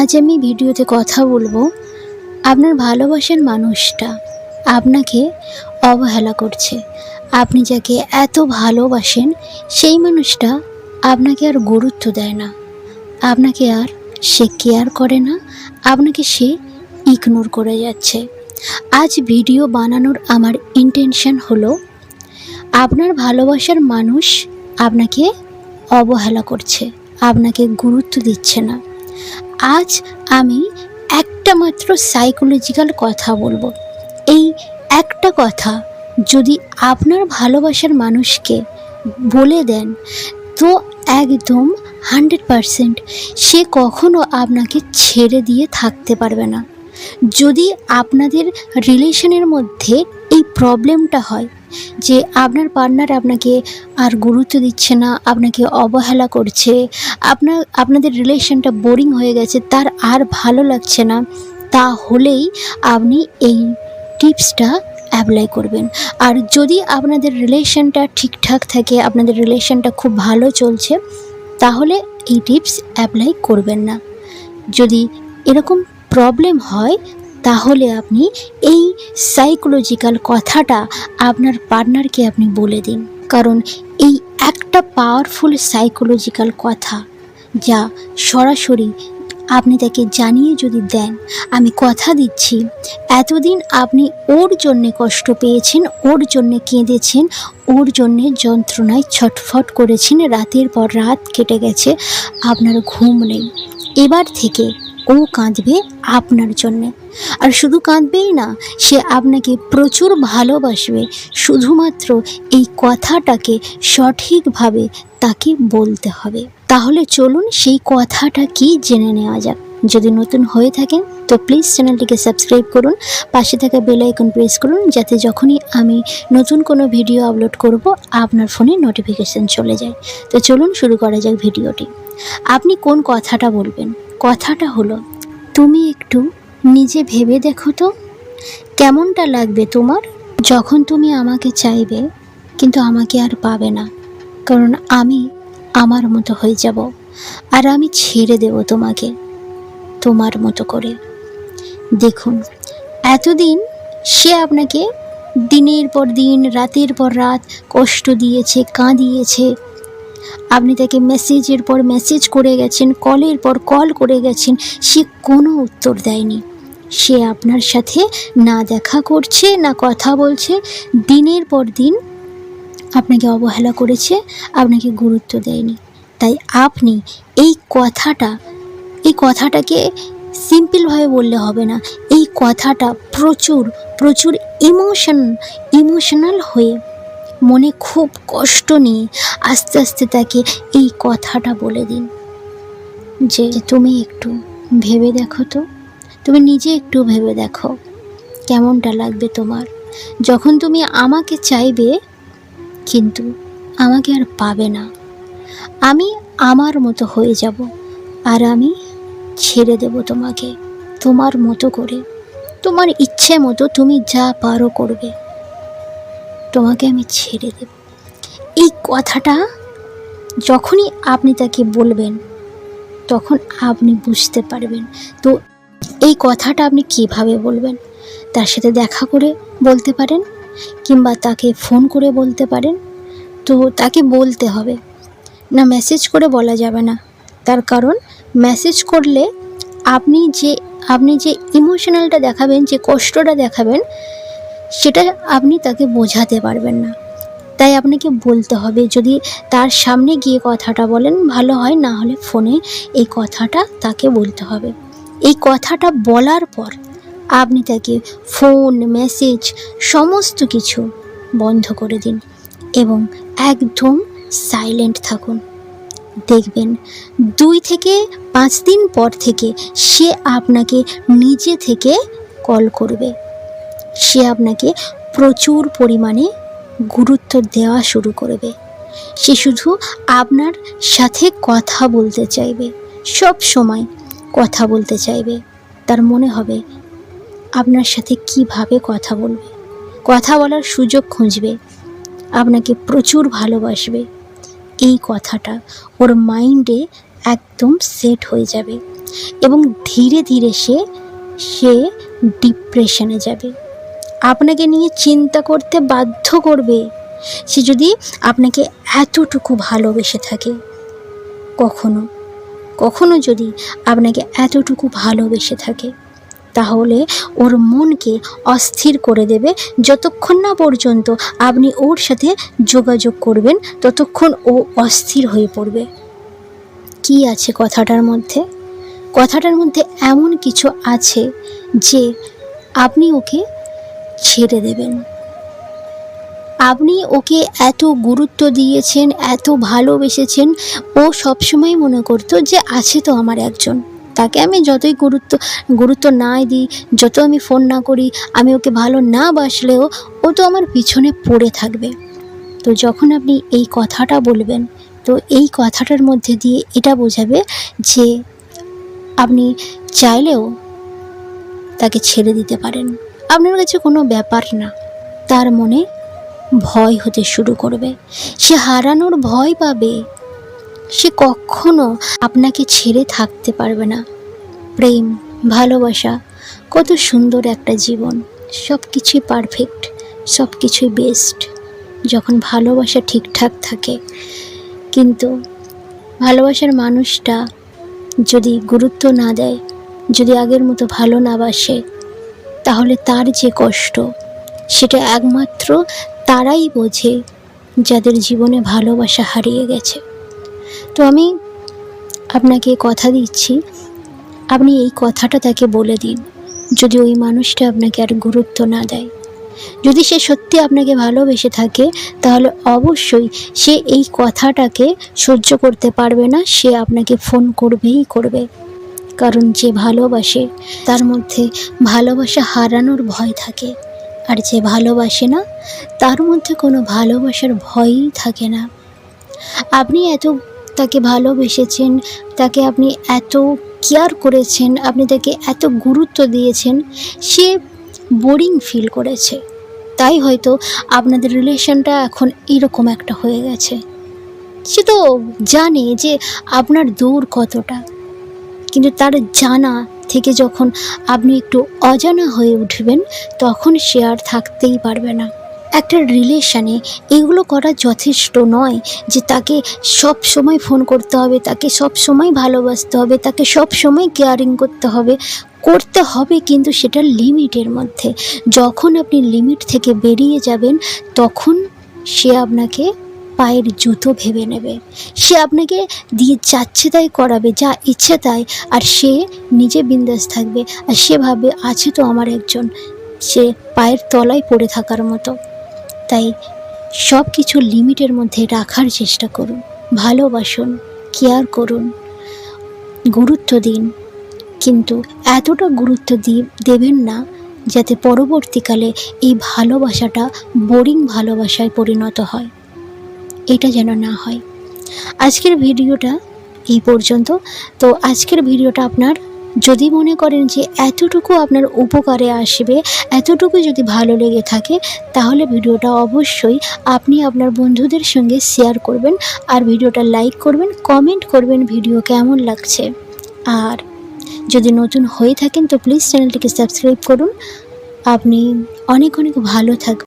আজ আমি ভিডিওতে কথা বলবো আপনার ভালোবাসার মানুষটা আপনাকে অবহেলা করছে। আপনি যাকে এত ভালোবাসেন সেই মানুষটা আপনাকে আর গুরুত্ব দেয় না, আপনাকে আর সে কেয়ার করে না, আপনাকে সে ইগনোর করে যাচ্ছে। আজ ভিডিও বানানোর আমার ইন্টেনশন হলো আপনার ভালোবাসার মানুষ আপনাকে অবহেলা করছে, আপনাকে গুরুত্ব দিচ্ছে না। আজ আমি একটা মাত্র সাইকোলজিক্যাল কথা বলবো। এই একটা কথা যদি আপনার ভালোবাসার মানুষকে বলে দেন তো একদম 100% সে কখনো আপনাকে ছেড়ে দিয়ে থাকতে পারবে না। যদি আপনাদের রিলেশনের মধ্যে এই প্রবলেমটা হয় যে আপনার পার্টনার আপনাকে আর গুরুত্ব দিচ্ছে না, আপনাকে অবহেলা করছে, আপনাদের রিলেশনটা বোরিং হয়ে গেছে, তার আর ভালো লাগছে না, তাহলেই আপনি এই টিপসটা অ্যাপ্লাই করবেন। আর যদি আপনাদের রিলেশনটা ঠিকঠাক থাকে, আপনাদের রিলেশনটা খুব ভালো চলছে, তাহলে এই টিপস অ্যাপ্লাই করবেন না। যদি এরকম প্রবলেম হয় তাহলে আপনি এই সাইকোলজিক্যাল কথাটা আপনার পার্টনারকে আপনি বলে দিন। কারণ এই একটা পাওয়ারফুল সাইকোলজিক্যাল কথা যা সরাসরি আপনি তাকে জানিয়ে যদি দেন, আমি কথা দিচ্ছি এতদিন আপনি ওর জন্যে কষ্ট পেয়েছেন, ওর জন্যে কেঁদেছেন, ওর জন্যে যন্ত্রণায় ছটফট করেছেন, রাতের পর রাত কেটে গেছে, আপনার ঘুম নেই। এবার থেকে ও কাঁদবে আপনার জন্যে। আর শুধু কাঁদবেই না, সে আপনাকে প্রচুর ভালোবাসবে। শুধুমাত্র এই কথাটাকে সঠিকভাবে তাকে বলতে হবে। তাহলে চলুন সেই কথাটা কি জেনে নেওয়া যাক। যদি নতুন হয়ে থাকেন তো প্লিজ চ্যানেলটিকে সাবস্ক্রাইব করুন, পাশে থাকা বেল আইকন প্রেস করুন, যাতে যখনই আমি নতুন কোনো ভিডিও আপলোড করব আপনার ফোনে নোটিফিকেশান চলে যায়। তো চলুন শুরু করা যাক ভিডিওটি। আপনি কোন কথাটা বলবেন? কথাটা হলো, তুমি একটু নিজে ভেবে দেখো তো কেমনটা লাগবে তোমার যখন তুমি আমাকে চাইবে কিন্তু আমাকে আর পাবে না। কারণ আমি আমার মতো হয়ে যাব আর আমি ছেড়ে দেব তোমাকে তোমার মতো করে। দেখুন, এতদিন সে আপনাকে দিনের পর দিন, রাতের পর রাত কষ্ট দিয়েছে, কাঁদিয়েছে। আপনি তাকে মেসেজের পর মেসেজ করে গেছেন, কলের পর কল করে গেছেন, সে কোনো উত্তর দেয়নি। সে আপনার সাথে না দেখা করছে, না কথা বলছে, দিনের পর দিন আপনাকে অবহেলা করেছে, আপনাকে গুরুত্ব দেয়নি। তাই আপনি এই কথাটাকে সিম্পলভাবে বললে হবে না। এই কথাটা প্রচুর প্রচুর ইমোশনাল হয়ে, মনে খুব কষ্ট নিয়ে আস্তে আস্তে তাকে এই কথাটা বলে দিন যে তুমি একটু ভেবে দেখো তো, তুমি নিজে একটু ভেবে দেখো কেমনটা লাগবে তোমার যখন তুমি আমাকে চাইবে কিন্তু আমাকে আর পাবে না। আমি আমার মতো হয়ে যাব আর আমি ছেড়ে দেব তোমাকে তোমার মতো করে, তোমার ইচ্ছে মতো তুমি যা পারো করবে, তোমাকে আমি ছেড়ে দেব। এই কথাটা যখনই আপনি তাকে বলবেন তখন আপনি বুঝতে পারবেন। তো এই কথাটা আপনি কিভাবে বলবেন? তার সাথে দেখা করে বলতে পারেন কিংবা তাকে ফোন করে বলতে পারেন। তো তাকে বলতে হবে না, মেসেজ করে বলা যাবে না। তার কারণ মেসেজ করলে আপনি যে ইমোশনালটা দেখাবেন, যে কষ্টটা দেখাবেন, সেটা আপনি তাকে বোঝাতে পারবেন না। তাই আপনাকে বলতে হবে। যদি তার সামনে গিয়ে কথাটা বলেন ভালো হয়, না হলে ফোনে এই কথাটা তাকে বলতে হবে। এই কথাটা বলার পর আপনি তাকে ফোন, মেসেজ সমস্ত কিছু বন্ধ করে দিন এবং একদম সাইলেন্ট থাকুন। দেখবেন 2 থেকে 5 দিন পর থেকে সে আপনাকে নিজে থেকে কল করবে। সে আপনাকে প্রচুর পরিমাণে গুরুত্ব দেওয়া শুরু করবে। সে শুধু আপনার সাথে কথা বলতে চাইবে, সব সময় কথা বলতে চাইবে। তার মনে হবে আপনার সাথে কিভাবে কথা বলবে, কথা বলার সুযোগ খুঁজবে, আপনাকে প্রচুর ভালোবাসবে। এই কথাটা ওর মাইন্ডে একদম সেট হয়ে যাবে। এবং ধীরে ধীরে সে ডিপ্রেশনে যাবে, আপনাকে নিয়ে চিন্তা করতে বাধ্য করবে। সে যদি আপনাকে এতটুকু ভালোবেসে থাকে, কখনো যদি আপনাকে এতটুকু ভালোবেসে থাকে, তাহলে ওর মনকে অস্থির করে দেবে। যতক্ষণ না পর্যন্ত আপনি ওর সাথে যোগাযোগ করবেন, ততক্ষণ ও অস্থির হয়ে পড়বে। কি আছে কথাটার মধ্যে? কথাটার মধ্যে এমন কিছু আছে যে আপনি ওকে ছেড়ে দেবেন। আপনি ওকে এত গুরুত্ব দিয়েছেন, এত ভালোবেসেছেন, ও সবসময় মনে করতো যে আছে তো আমার একজন, তাকে আমি যতই গুরুত্ব না দিই, যত আমি ফোন না করি, আমি ওকে ভালো না বাসলেও ও তো আমার পিছনে পড়ে থাকবে। তো যখন আপনি এই কথাটা বলবেন, তো এই কথাটার মধ্যে দিয়ে এটা বোঝাবে যে আপনি চাইলেও তাকে ছেড়ে দিতে পারেন, আপনার কাছে কোনো ব্যাপার না। তার মনে ভয় হতে শুরু করবে, সে হারানোর ভয় পাবে, সে কখনো আপনাকে ছেড়ে থাকতে পারবে না। প্রেম, ভালোবাসা কত সুন্দর একটা জীবন, সব কিছুই পারফেক্ট, সব কিছুই বেস্ট যখন ভালোবাসা ঠিকঠাক থাকে। কিন্তু ভালোবাসার মানুষটা যদি গুরুত্ব না দেয়, যদি আগের মতো ভালো না বাসে, তাহলে তার যে কষ্ট সেটা একমাত্র তারাই বোঝে যাদের জীবনে ভালোবাসা হারিয়ে গেছে। তো আমি আপনাকে কথা দিচ্ছি, আপনি এই কথাটা তাকে বলে দিন। যদি ওই মানুষটা আপনাকে আর গুরুত্ব না দেয়, যদি সে সত্যি আপনাকে ভালোবেসে থাকে, তাহলে অবশ্যই সে এই কথাটাকে সহ্য করতে পারবে না, সে আপনাকে ফোন করবেই করবে। কারণ যে ভালোবাসে তার মধ্যে ভালোবাসা হারানোর ভয় থাকে, আর যে ভালোবাসে না তার মধ্যে কোনো ভালোবাসার ভয়ই থাকে না। আপনি তাকে ভালোবেসেছেন, তাকে আপনি এত কেয়ার করেছেন, আপনি তাকে এত গুরুত্ব দিয়েছেন, সে বোরিং ফিল করেছে, তাই হয়তো আপনাদের রিলেশনটা এখন এরকম একটা হয়ে গেছে। সে তো জানে যে আপনার দূর কতটা, কিন্তু তার জানা থেকে যখন আপনি একটু অজানা হয়ে উঠবেন, তখন সে আর থাকতেই পারবে না। একটা রিলেশনে এগুলো করা যথেষ্ট নয় যে তাকে সব সময় ফোন করতে হবে, তাকে সব সময় ভালোবাসতে হবে, তাকে সব সময় কেয়ারিং করতে হবে, কিন্তু সেটা লিমিটের মধ্যে। যখন আপনি লিমিট থেকে বেরিয়ে যাবেন, তখন সে আপনাকে পায়ের জুতো ভেবে নেবে, সে আপনাকে দিয়ে যাচ্ছে তাই করাবে, যা ইচ্ছে তাই, আর সে নিজে বিন্দাস থাকবে, আর সে ভাবে আছে তো আমার একজন, সে পায়ের তলায় পড়ে থাকার মতো। তাই সব কিছু লিমিটের মধ্যে রাখার চেষ্টা করুন, ভালোবাসুন, কেয়ার করুন, গুরুত্ব দিন, কিন্তু এতটা গুরুত্ব দেবেন না যাতে পরবর্তীকালে এই ভালোবাসাটা বোরিং ভালোবাসায় পরিণত হয়, এটা যেন না হয়। আজকের ভিডিওটা এই পর্যন্ত। তো আজকের ভিডিওটা আপনার যদি মনে করেন যে এতটুকু আপনার উপকারে আসবে, এতটুকু যদি ভালো লেগে থাকে, তাহলে ভিডিওটা অবশ্যই আপনি আপনার বন্ধুদের সঙ্গে শেয়ার করবেন, আর ভিডিওটা লাইক করবেন, কমেন্ট করবেন ভিডিও কেমন লাগছে। আর যদি নতুন হয়ে থাকেন তো প্লিজ চ্যানেলটিকে সাবস্ক্রাইব করুন। আপনি অনেক অনেক ভালো থাকবেন।